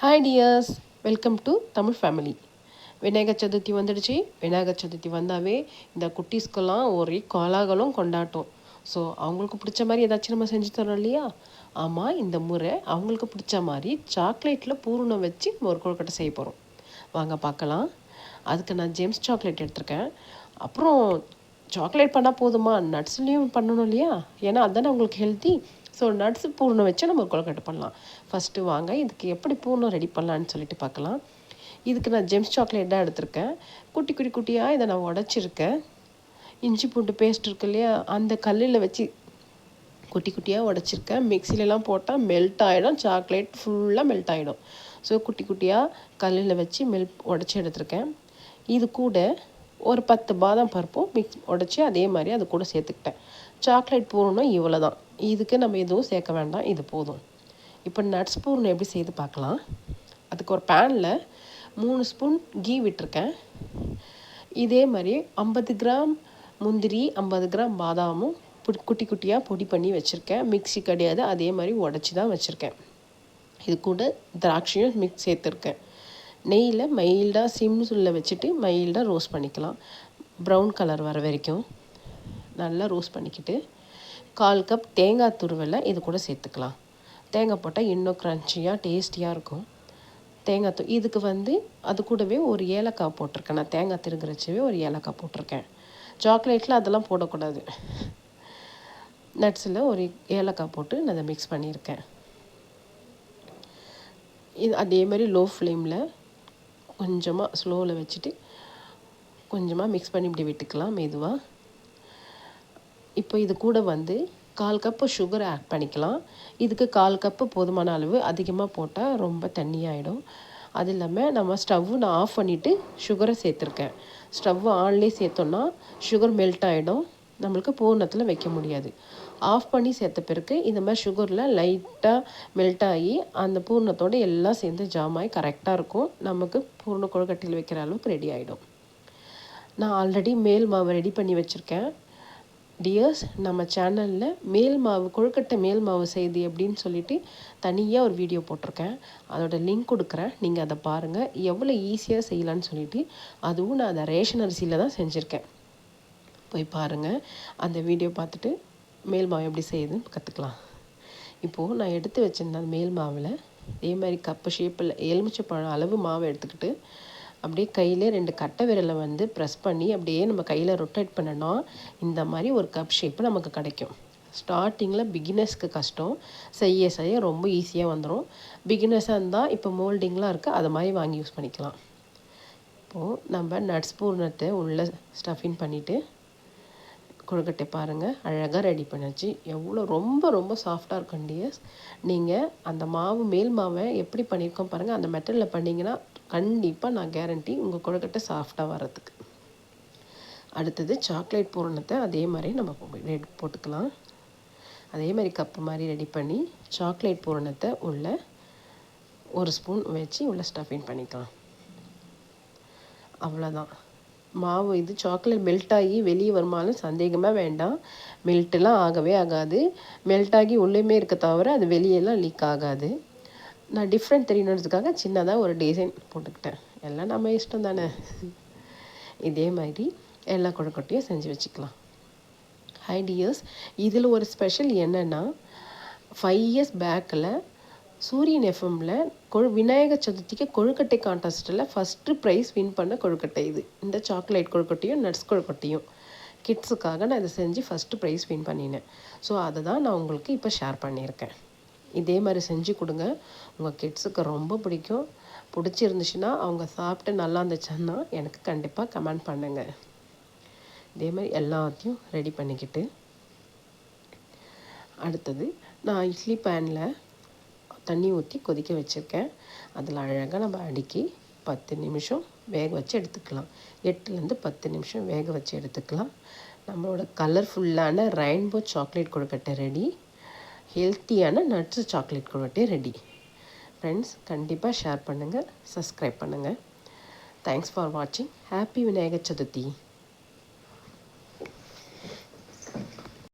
Hi tears, welcome to Tamil family. Vinayagar Chaturthi வந்துடுச்சு. விநாயகர் சதுர்த்தி வந்தாவே இந்த குட்டீஸ்க்கெல்லாம் ஒரே கோலாகலம் கொண்டாட்டம். ஸோ அவங்களுக்கு பிடிச்ச மாதிரி ஏதாச்சும் நம்ம செஞ்சு தரோம் இல்லையா? ஆமாம், இந்த முறை அவங்களுக்கு பிடிச்ச மாதிரி சாக்லேட்டில் பூரணம் வச்சு ஒரு கொழுக்கட்டை செய்ய போகிறோம். வாங்க பார்க்கலாம். அதுக்கு நான் ஜேம்ஸ் சாக்லேட் எடுத்திருக்கேன். அப்புறம் சாக்லேட் பண்ணால் போதுமா, நட்ஸ்லேயும் பண்ணணும் இல்லையா? ஏன்னா அதுதானே உங்களுக்கு ஹெல்த்தி. ஸோ நட்ஸ் பூர்ணம் வச்சு நம்ம கொழுக்கட்டை பண்ணலாம். ஃபஸ்ட்டு வாங்க இதுக்கு எப்படி பூர்ணம் ரெடி பண்ணலான்னு சொல்லிட்டு பார்க்கலாம். இதுக்கு நான் ஜெம்ஸ் சாக்லேட் தான் எடுத்திருக்கேன். குட்டி குட்டி குட்டியாக இதை நான் உடச்சிருக்கேன். இஞ்சி பூண்டு பேஸ்ட் இருக்கு இல்லையா, அந்த கல்லில் வச்சு குட்டி குட்டியாக உடச்சிருக்கேன். மிக்சிலெலாம் போட்டால் மெல்ட் ஆகிடும், சாக்லேட் ஃபுல்லாக மெல்ட் ஆகிடும். ஸோ குட்டி குட்டியாக கல்லில் வச்சு உடச்சி எடுத்திருக்கேன். இது கூட ஒரு 10 பாதாம் பருப்பும் உடச்சி அதே மாதிரி அது கூட சேர்த்துக்கிட்டேன். சாக்லேட் பூரணம் இவ்வளோ தான். இதுக்கு நம்ம எதுவும் சேர்க்க வேண்டாம், இது போதும். இப்போ நட்ஸ் பூரணம் எப்படி செய்து பார்க்கலாம். அதுக்கு ஒரு பேனில் 3 ஸ்பூன் கீ விட்டுருக்கேன். இதே மாதிரி 50 கிராம் முந்திரி, 50 கிராம் பாதாமும் குட்டி குட்டியாக பொடி பண்ணி வச்சுருக்கேன். மிக்ஸி கிடையாது, அதே மாதிரி உடச்சி தான் வச்சுருக்கேன். இது கூட திராட்சையும் சேர்த்துருக்கேன். நெய்யில் மைல்டாக சிம்மில் வச்சுட்டு மைல்டாக ரோஸ்ட் பண்ணிக்கலாம். ப்ரௌன் கலர் வர வரைக்கும் நல்லா ரோஸ்ட் பண்ணிக்கிட்டு 1/4 கப் தேங்காய் துருவலை இது கூட சேர்த்துக்கலாம். தேங்காய் போட்டால் இன்னும் க்ரன்ச்சியாக டேஸ்டியாக இருக்கும். தேங்காய் இதுக்கு அது கூடவே ஒரு ஏலக்காய் போட்டிருக்கேன். நான் தேங்காய் திருகிறச்சவே ஒரு ஏலக்காய் போட்டிருக்கேன். சாக்லேட்டில் அதெல்லாம் போடக்கூடாது. நட்ஸில் ஒரு ஏலக்காய் போட்டு நான் அதை மிக்ஸ் பண்ணியிருக்கேன். இது அதே மாதிரி லோ ஃப்ளேமில் கொஞ்சமாக ஸ்லோவில் வச்சுட்டு கொஞ்சமாக மிக்ஸ் பண்ணி இப்படி விட்டுக்கலாம் மெதுவாக. இப்போ இது கூட 1/4 கப்பு சுகர் ஆட் பண்ணிக்கலாம். இதுக்கு 1/4 கப்பு போதுமான அளவு. அதிகமாக போட்டால் ரொம்ப தண்ணியாகிடும். அது இல்லாமல் நம்ம ஸ்டவ்வு நான் ஆஃப் பண்ணிவிட்டு சுகரை சேர்த்துருக்கேன். ஸ்டவ்வு ஆன்லேயே சேர்த்தோன்னா சுகர் மெல்ட் ஆகிடும், நம்மளுக்கு பூர்ணத்தில் வைக்க முடியாது. ஆஃப் பண்ணி சேர்த்த பிறகு இந்த மாதிரி சுகரில் லைட்டாக மெல்ட் ஆகி அந்த பூர்ணத்தோடு எல்லாம் சேர்ந்து ஜாம் ஆகி கரெக்டாக இருக்கும். நமக்கு பூர்ண கொழுக்கட்டையில் வைக்கிற அளவுக்கு ரெடி ஆகிடும். நான் ஆல்ரெடி மேல் மாவு ரெடி பண்ணி வச்சுருக்கேன். டியர்ஸ், நம்ம சேனலில் மேல் மாவு கொழுக்கட்டை மேல் மாவு செய்து எப்படின்னு சொல்லிட்டு தனியாக ஒரு வீடியோ போட்டிருக்கேன். அதோட லிங்க் கொடுக்குறேன், நீங்கள் அதை பாருங்கள். எவ்வளோ ஈஸியாக செய்யலான்னு சொல்லிட்டு. அதுவும் நான் அதை ரேஷன் அரிசியில் தான் செஞ்சுருக்கேன். போய் பாருங்கள், அந்த வீடியோ பார்த்துட்டு மேல் மாவு எப்படி செய்யுதுன்னு கற்றுக்கலாம். இப்போது நான் எடுத்து வச்சுருந்தேன் அந்த மேல் மாவில் இதே மாதிரி கப்பு ஷேப்பில் எலுமிச்சைப்பழம் அளவு மாவை எடுத்துக்கிட்டு அப்படியே கையில் 2 கட்டை விரலை ப்ரெஸ் பண்ணி அப்படியே நம்ம கையில் ரொட்டேட் பண்ணோன்னா இந்த மாதிரி ஒரு கப் ஷேப்பு நமக்கு கிடைக்கும். ஸ்டார்டிங்கில் பிகினர்ஸ்க்கு கஷ்டம், செய்ய செய்ய ரொம்ப ஈஸியாக வந்துடும். பிகினர்ஸாக இருந்தால் இப்போ மோல்டிங்லாம் இருக்குது, அதை மாதிரி வாங்கி யூஸ் பண்ணிக்கலாம். இப்போது நம்ம நட்ஸ் பூர்ணத்தை உள்ளே ஸ்டஃபின் பண்ணிவிட்டு கொழுக்கட்டை பாருங்கள் அழகாக ரெடி பண்ணிச்சு. எவ்வளோ ரொம்ப ரொம்ப சாஃப்டாக இருக்கும் டியர்ஸ். நீங்கள் அந்த மாவு மேல் மாவை எப்படி பண்ணியிருக்கோம் பாருங்கள், அந்த மெட்டலில் பண்ணிங்கன்னா கண்டிப்பாக நான் கேரண்டி உங்கள் கொழுக்கட்டை சாஃப்டாக வர்றதுக்கு. அடுத்தது சாக்லேட் பூரணத்தை அதே மாதிரி நம்ம போட்டுக்கலாம். அதே மாதிரி கப்பு மாதிரி ரெடி பண்ணி சாக்லேட் பூரணத்தை உள்ள 1 ஸ்பூன் வச்சு உள்ளே ஸ்டஃபின் பண்ணிக்கலாம். அவ்வளோதான். மாவு இது சாக்லேட் மெல்ட் ஆகி வெளியே வருமானம் சந்தேகமாக வேண்டாம். மெல்ட்டெல்லாம் ஆகவே ஆகாது. மெல்ட் ஆகி உள்ளேயுமே இருக்க தவிர அது வெளியெல்லாம் லீக் ஆகாது. நான் டிஃப்ரெண்ட் தெரியணுன்றதுக்காக சின்னதாக ஒரு டிசைன் போட்டுக்கிட்டேன். எல்லாம் நம்ம இஷ்டம் தானே. இதே மாதிரி எல்லா கொழுக்கட்டையும் செஞ்சு வச்சுக்கலாம். ஹை டியர்ஸ், இதில் ஒரு ஸ்பெஷல் என்னென்னா 5 இயர்ஸ் பேக்கில் சூரியன் எஃப்எம்மில் விநாயகர் சதுர்த்திக்கு கொழுக்கட்டை கான்டெஸ்ட்டில் ஃபஸ்ட்டு ப்ரைஸ் வின் பண்ண கொழுக்கட்டை இது. இந்த சாக்லேட் கொழுக்கட்டையும் நட்ஸ் கொழுக்கட்டையும் கிட்ஸுக்காக நான் இதை செஞ்சு ஃபஸ்ட்டு ப்ரைஸ் வின் பண்ணினேன். ஸோ அதை தான் நான் உங்களுக்கு இப்போ ஷேர் பண்ணியிருக்கேன். இதே மாதிரி செஞ்சு கொடுங்க, உங்கள் கிட்ஸுக்கு ரொம்ப பிடிக்கும். பிடிச்சிருந்துச்சுன்னா அவங்க சாப்பிட்டு நல்லா இருந்துச்சுன்னா எனக்கு கண்டிப்பாக கமெண்ட் பண்ணுங்கள். இதே மாதிரி எல்லாத்தையும் ரெடி பண்ணிக்கிட்டு அடுத்தது நான் இட்லி பேனில் தண்ணி ஊற்றி கொதிக்க வச்சுருக்கேன். அதில் அழகாக நம்ம அடுக்கி 10 நிமிஷம் வேக வச்சு எடுத்துக்கலாம். 8லேருந்து 10 நிமிஷம் வேக வச்சு எடுத்துக்கலாம். நம்மளோட கலர்ஃபுல்லான ரெயின்போ சாக்லேட் கொழுக்கட்டை ரெடி. ஹெல்த்தியான நட்ஸு சாக்லேட் கொழுக்கட்டை ரெடி. ஃப்ரெண்ட்ஸ், கண்டிப்பாக ஷேர் பண்ணுங்கள், சப்ஸ்கிரைப் பண்ணுங்கள். தேங்க்ஸ் ஃபார் வாட்சிங். ஹாப்பி விநாயகர் சதுர்த்தி.